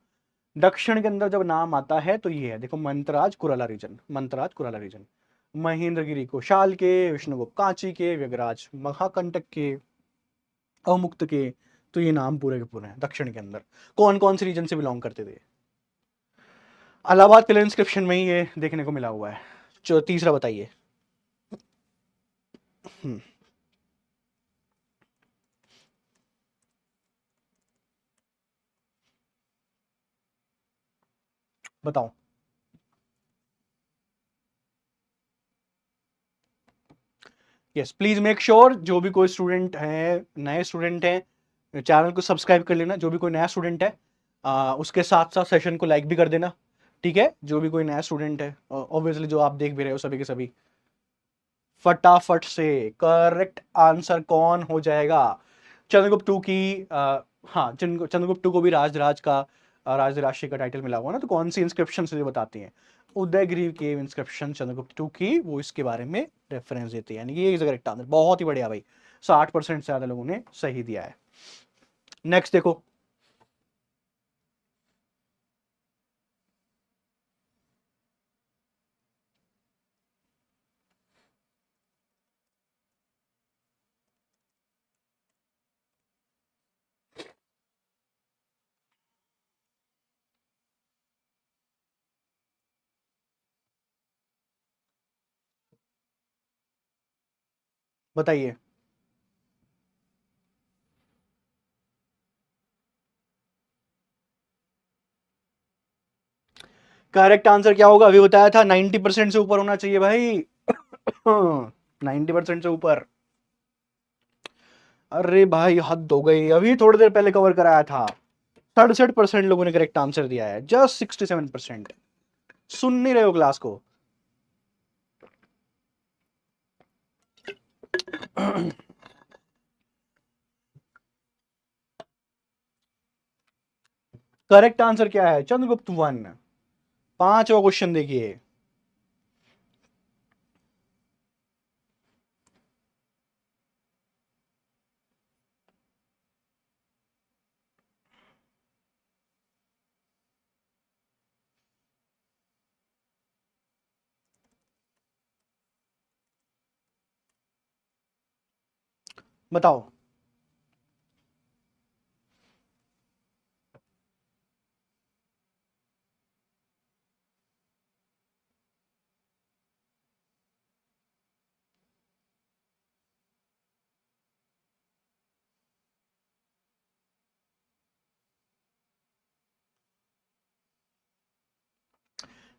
दक्षिण के अंदर जब नाम आता है तो ये है, देखो, मंतराज कुराला रीजन, मंतराज कुराला रीजन। महेंद्रगिरी कोशाल के, विष्णुगुप्त कांची के, व्यगराज महाकंटक के, अवमुक्त के। तो ये नाम पूरे के पूरे हैं दक्षिण के अंदर। कौन कौन से रीजन से बिलोंग करते थे? इलाहाबाद किले इंस्क्रिप्शन में ही ये देखने को मिला हुआ है। जो तीसरा बताइए। हम्म, बताओ। यस, प्लीज मेक श्योर जो भी कोई स्टूडेंट है, नए स्टूडेंट है, चैनल को सब्सक्राइब कर लेना। जो भी कोई नया स्टूडेंट है, उसके साथ साथ सेशन को लाइक भी कर देना। ठीक है, जो भी कोई नया स्टूडेंट है, ऑब्वियसली जो आप देख भी रहे हो सभी के सभी, फटाफट से करेक्ट आंसर कौन हो जाएगा? चंद्रगुप्त टू की हाँ, चंद्रगुप्त टू को भी राजराज का, राजराष्ट्री का टाइटल मिला हुआ ना, तो कौन सी इंस्क्रिप्शन से बताती हैं? उदयगिरी केव इंस्क्रिप्शन चंद्रगुप्त टू की, वो इसके बारे में रेफरेंस देती है, यानी कि ये इज करेक्ट आंसर। बहुत ही बढ़िया भाई, 60% से ज्यादा लोगों ने सही दिया है। नेक्स्ट देखो। बताइए करेक्ट आंसर क्या होगा? अभी बताया था 90% से ऊपर होना चाहिए भाई। 90% से ऊपर। अरे भाई हद हो गई, अभी थोड़ी देर पहले कवर कराया था। 67% लोगों ने करेक्ट आंसर दिया है, जस्ट 67%। सुन नहीं रहे हो क्लास को? करेक्ट आंसर क्या है? चंद्रगुप्त वन। पांचवा क्वेश्चन देखिए। बताओ।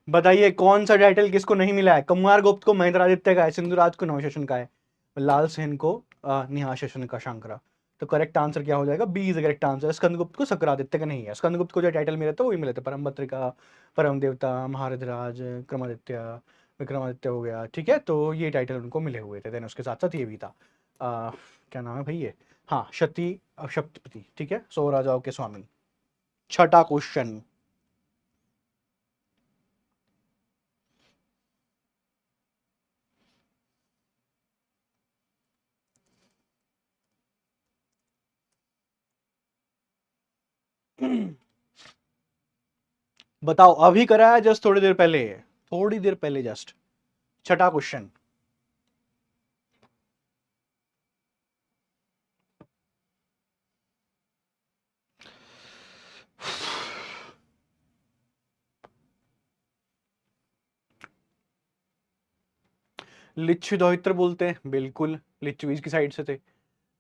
बताइए कौन सा टाइटल किसको नहीं मिला है? कुमार गुप्त को महेंद्रादित्य का है, सिंधुराज को नवशेषन का है, लाल सेन को निहाशेषन का, शंकरा। तो करेक्ट आंसर क्या हो जाएगा? B is the correct answer. Skandagupta को शक्रादित्य का नहीं है, स्कंदगुप्त को जो टाइटल मिले थे वही मिले थे, परम भद्रिका, परम देवता, महारथराज, विक्रमादित्य, विक्रमादित्य हो गया, ठीक है। तो ये टाइटल उनको मिले हुए थे। देन उसके साथ साथ ये भी था, क्या नाम है भाई ये, हाँ, सती सप्तपति, ठीक है, 100 राजाओं के स्वामी। छठा क्वेश्चन। बताओ, अभी कराया जस्ट थोड़ी देर पहले, थोड़ी देर पहले जस्ट। छठा क्वेश्चन। लिच्छवी दोहित्र बोलते हैं, बिल्कुल, लिच्छवीज की साइड से थे।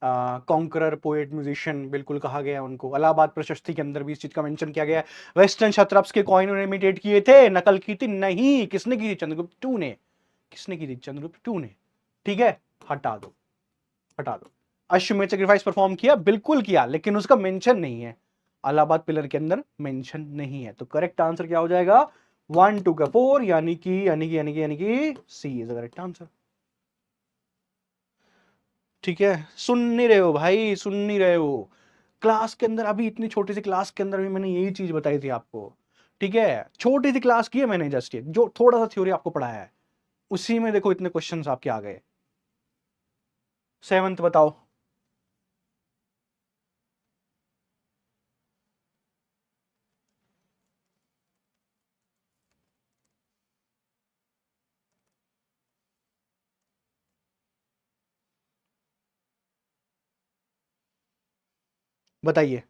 कॉन्करर, पोएट, म्यूजिशियन, बिल्कुल कहा गया है उनको। इलाहाबाद प्रशस्ति के अंदर भी इस चीज का मेंशन किया गया है। वेस्टर्न क्षत्रप्स के कॉइन उन्होंने इमिटेट किए थे, नकल की थी नहीं। किसने की थी? चंद्रगुप्त टू ने। किसने की थी? चंद्रगुप्त टू ने, ठीक है। हटा दो, हटा दो। अश्वमेध सेक्रीफाइस परफॉर्म किया, बिल्कुल किया, लेकिन उसका मेंशन नहीं है, इलाहाबाद पिलर के अंदर मेंशन नहीं है। तो करेक्ट आंसर क्या हो जाएगा? 1 2 का 4, यानी कि सी इज द करेक्ट आंसर। ठीक है, सुन नहीं रहे हो भाई, सुन नहीं रहे हो। क्लास के अंदर, अभी इतनी छोटी सी क्लास के अंदर भी मैंने यही चीज बताई थी आपको, ठीक है। छोटी सी क्लास की है मैंने, जस्ट ये जो थोड़ा सा थ्योरी आपको पढ़ाया है, उसी में देखो इतने क्वेश्चंस आपके आ गए। सेवंथ बताओ। बताइए।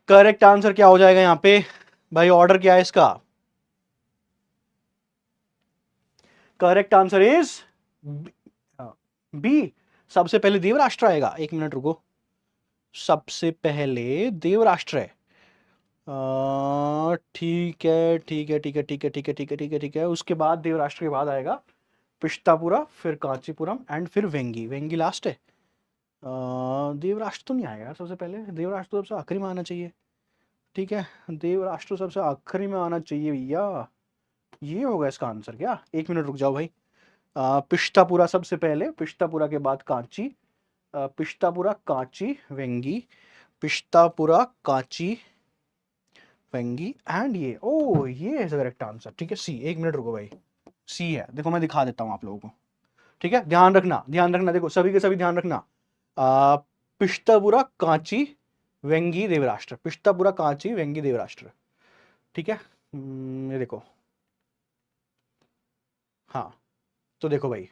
करेक्ट आंसर क्या हो जाएगा यहाँ पे भाई? ऑर्डर क्या है इसका? Correct answer is B. सबसे पहले देवराष्ट्र आएगा, एक मिनट रुको। सबसे पहले देवराष्ट्र है, ठीक है, ठीक है, ठीक है, ठीक है, ठीक है, ठीक है, ठीक है, ठीक है। उसके बाद देवराष्ट्र के बाद आएगा पिष्टापुरा, फिर कांचीपुरम एंड फिर वेंगी। वेंगी लास्ट है। देवराष्ट्र तो नहीं आएगा यार सबसे पहले, देवराष्ट्र तो सबसे आखिरी में आना चाहिए, ठीक है। देवराष्ट्र सबसे आखिरी में आना चाहिए भैया। ये होगा इसका आंसर क्या? एक मिनट रुक जाओ भाई। पिष्टापुरा सबसे पहले, पिष्टापुरा के बाद कांची, पिष्टापुरा, कांची, वेंगी, पिष्टापुरा, कांची, वेंगी एंड ये, ओ ये है करेक्ट आंसर, ठीक है, सी। एक मिनट रुको भाई, सी है, देखो मैं दिखा देता हूँ आप लोगों को, ठीक है। ध्यान रखना, ध्यान रखना, देखो सभी के सभी ध्यान रखना। पिष्टापुरा, कांची, वेंगी, देवराष्ट्र, पिष्टापुरा, कांची, वेंगी, देवराष्ट्र, ठीक है। ये देखो, हाँ, तो देखो भाई,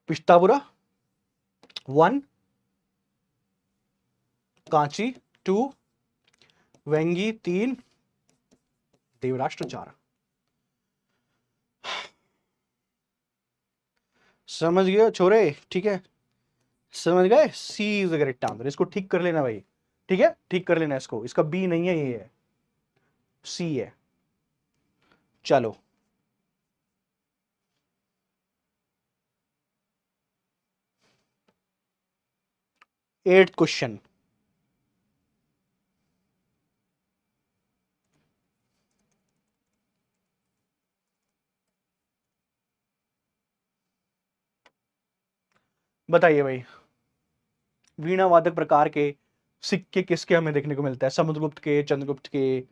पिष्टापुरा 1, कांची 2, वेंगी 3, देवराष्ट्र 4। समझ गए छोरे? ठीक है, समझ गए। सी इज द करेक्ट आंसर। इसको ठीक कर लेना भाई, ठीक है, ठीक कर लेना इसको। इसका बी नहीं है, ये है, सी है। चलो, 8th क्वेश्चन। बताइए भाई, वीणा वादक प्रकार के सिक्के किसके हमें देखने को मिलता है? समुद्रगुप्त के, चंद्रगुप्त के,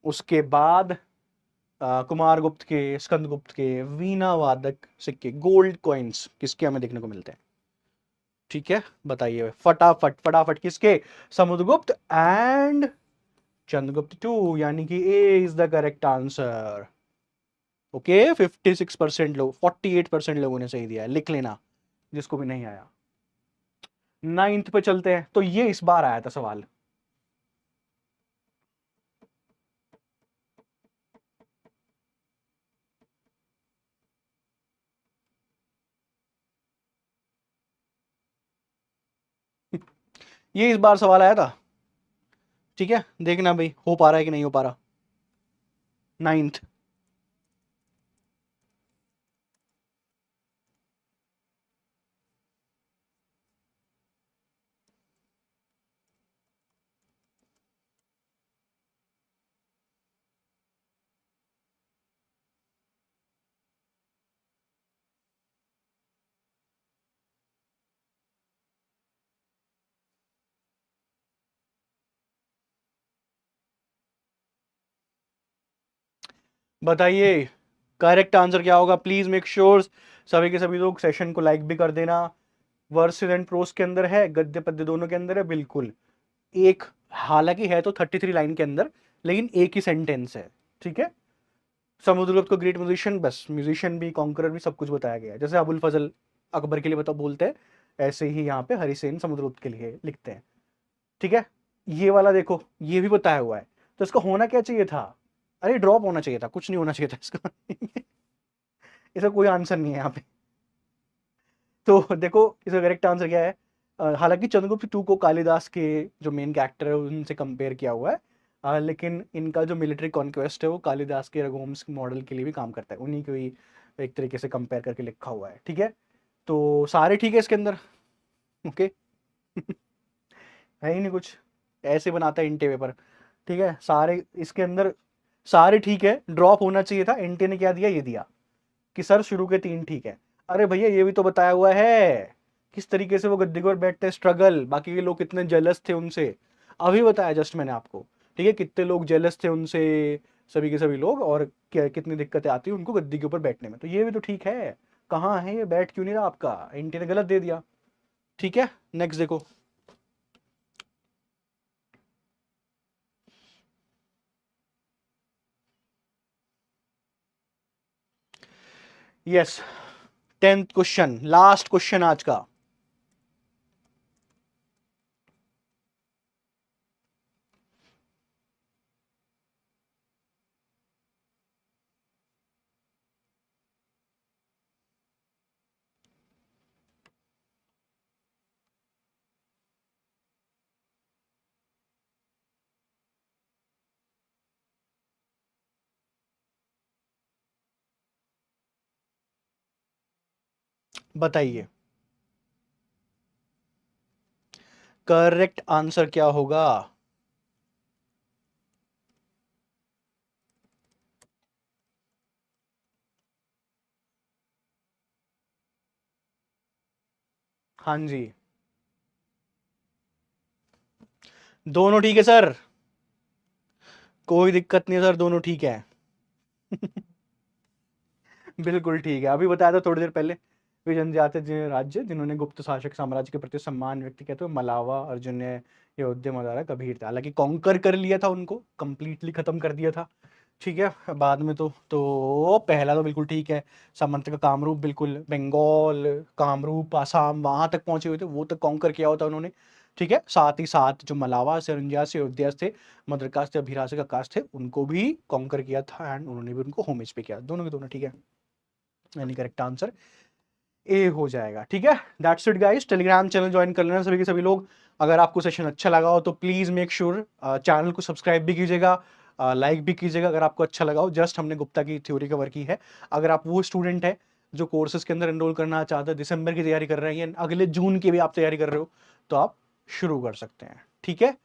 उसके बाद कुमारगुप्त के, स्कंदगुप्त के। वीणा वादक सिक्के, गोल्ड कॉइन्स किसके हमें देखने को मिलते हैं? ठीक है, बताइए फटाफट फटाफट। किसके? समुद्रगुप्त एंड चंद्रगुप्त टू, यानी कि A is the correct answer. Okay, 56% लोग, 48% लोगों ने सही दिया है, लिख लेना जिसको भी नहीं आया। 9th पे चलते हैं, तो ये इस बार आया था सवाल। ये इस बार सवाल आया था, ठीक है, देखना भाई हो पा रहा है कि नहीं हो पा रहा। 9th। बताइए करेक्ट आंसर क्या होगा, प्लीज मेक श्योर सभी के सभी लोग सेशन को लाइक भी कर देना। वर्सेस एंड प्रोस के अंदर है, गद्य पद्य दोनों के अंदर है, बिल्कुल एक, हालांकि है तो 33 लाइन के अंदर, लेकिन एक ही सेंटेंस है, ठीक है। समुद्रगुप्त को ग्रेट म्यूजिशियन, बस म्यूजिशियन भी कॉन्करर भी सब कुछ बताया गया है, जैसे अबुल फजल अकबर के लिए बता बोलते हैं, ऐसे ही यहाँ पे हरिसेन समुद्रगुप्त के लिए लिखते हैं, ठीक है। ये वाला देखो, ये भी बताया हुआ है, तो इसका होना क्या चाहिए था, अरे ड्रॉप होना चाहिए था, कुछ नहीं होना चाहिए था इसका इसका कोई आंसर नहीं है यहाँ पे। तो देखो इसका करेक्ट आंसर क्या है, हालांकि चंद्रगुप्त टू को कालिदास के जो मेन कैरेक्टर है उनसे कंपेयर किया हुआ है, लेकिन इनका जो मिलिट्री कॉन्क्वेस्ट है वो कालिदास के रघुवंश मॉडल के लिए भी काम करता है, उन्हीं को ही एक तरीके से कंपेयर करके लिखा हुआ है, ठीक है। तो सारे ठीक है इसके अंदर, ओके है ही नहीं कुछ, ऐसे बनाता है इंटे पेपर, ठीक है, सारे इसके अंदर सारे ठीक है, ड्रॉप होना चाहिए था, इंटे ने क्या दिया, ये दिया कि सर शुरू के 3 ठीक है। अरे भैया ये भी तो बताया हुआ है किस तरीके से वो गद्दी पर बैठते, स्ट्रगल, बाकी के लोग कितने जेलस थे उनसे, अभी बताया जस्ट मैंने आपको, ठीक है, कितने लोग जेलस थे उनसे, सभी के सभी लोग, और क्या कितनी दिक्कतें आती है उनको गद्दी के ऊपर बैठने में, तो ये भी तो ठीक है। कहाँ है ये, बैठ क्यों नहीं रहा आपका, इंटी ने गलत दे दिया, ठीक है। नेक्स्ट देखो, yes 10th question, last question आज का। बताइए करेक्ट आंसर क्या होगा। हाँ जी, दोनों ठीक है सर, कोई दिक्कत नहीं है सर, दोनों ठीक है बिल्कुल ठीक है, अभी बताया था थोड़ी देर पहले, वे जनजातीय राज्य जिन्होंने गुप्त शासक साम्राज्य के प्रति सम्मान व्यक्त किया, तो मलावा, अर्जुन ने, अयोध्या, मदारा, कबीर था, हालांकि कॉन्कर कर लिया था उनको, कंप्लीटली खत्म कर दिया था, ठीक है, बाद में तो पहला तो बिल्कुल ठीक है, सामंत का कामरूप, बिल्कुल बंगाल, कामरूप, आसाम, वहां तक पहुंचे हुए थे, वो तक कॉन्कर किया होता उन्होंने, ठीक है। साथ ही साथ जो मलावा से, रंजिया से, अयोध्या से, मद्रकाश थे, अभिराज का कास्ट थे, उनको भी कॉन्कर किया था, एंड उन्होंने भी उनको होमेज पे किया, दोनों के दोनों ठीक है, यानी करेक्ट आंसर ए हो जाएगा, ठीक है। That's it guys, Telegram channel join कर लेना सभी के सभी लोग। अगर आपको सेशन अच्छा लगा हो तो प्लीज मेक श्योर चैनल को सब्सक्राइब भी कीजिएगा, लाइक भी कीजिएगा अगर आपको अच्छा लगा हो। जस्ट हमने गुप्ता की थ्योरी कवर की है, अगर आप वो स्टूडेंट है जो कोर्सेज के अंदर एनरोल करना चाहते हैं, दिसंबर की तैयारी कर रहे हैं, अगले जून की भी आप तैयारी कर रहे हो, तो आप शुरू कर सकते हैं, ठीक है।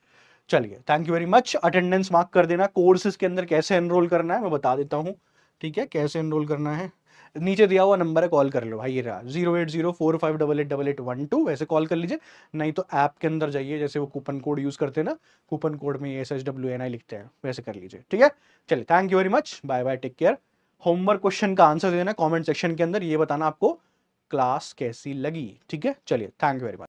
चलिए, thank you very much, attendance mark कर देना। कोर्सेज के अंदर कैसे एनरोल करना है मैं बता देता हूँ, ठीक है, कैसे एनरोल करना है, नीचे दिया हुआ नंबर है, कॉल कर लो भाई, ये रहा 08045888812, वैसे कॉल कर लीजिए, नहीं तो ऐप के अंदर जाइए, जैसे वो कूपन कोड यूज करते हैं ना, कूपन कोड में SHWNI लिखते हैं, वैसे कर लीजिए, ठीक है। चलिए, thank you very much, bye bye, take care. Homework question का आंसर देना कॉमेंट सेक्शन के अंदर, ये बताना आपको क्लास कैसी लगी, ठीक है। चलिए, थैंक यू वेरी मच।